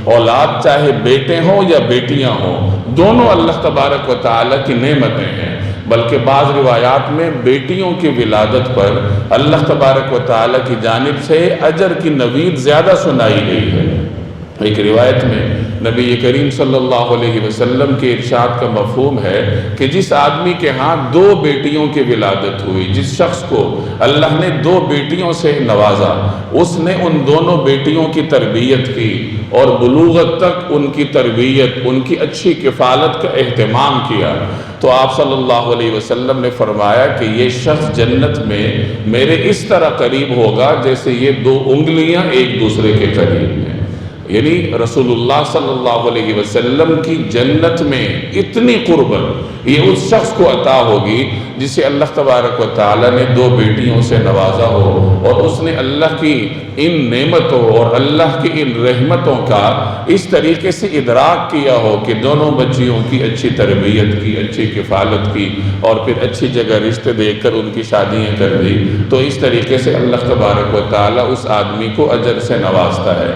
اولاد چاہے بیٹے ہوں یا بیٹیاں ہوں، دونوں اللہ تبارک و تعالیٰ کی نعمتیں ہیں۔ بلکہ بعض روایات میں بیٹیوں کی ولادت پر اللہ تبارک و تعالیٰ کی جانب سے اجر کی نوید زیادہ سنائی گئی ہے۔ ایک روایت میں نبی کریم صلی اللہ علیہ وسلم کے ارشاد کا مفہوم ہے کہ جس آدمی کے ہاں 2 بیٹیوں کی ولادت ہوئی، جس شخص کو اللہ نے 2 بیٹیوں سے نوازا، اس نے ان دونوں بیٹیوں کی تربیت کی اور بلوغت تک ان کی تربیت، ان کی اچھی کفالت کا اہتمام کیا، تو آپ صلی اللہ علیہ وسلم نے فرمایا کہ یہ شخص جنت میں میرے اس طرح قریب ہوگا جیسے یہ 2 انگلیاں ایک دوسرے کے قریب ہیں۔ یعنی رسول اللہ صلی اللہ علیہ وسلم کی جنت میں اتنی قربت یہ اس شخص کو عطا ہوگی جسے اللہ تبارک و تعالیٰ نے 2 بیٹیوں سے نوازا ہو، اور اس نے اللہ کی ان نعمتوں اور اللہ کی ان رحمتوں کا اس طریقے سے ادراک کیا ہو کہ دونوں بچیوں کی اچھی تربیت کی، اچھی کفالت کی، اور پھر اچھی جگہ رشتے دے کر ان کی شادیاں کر دی، تو اس طریقے سے اللہ تبارک و تعالیٰ اس آدمی کو اجر سے نوازتا ہے۔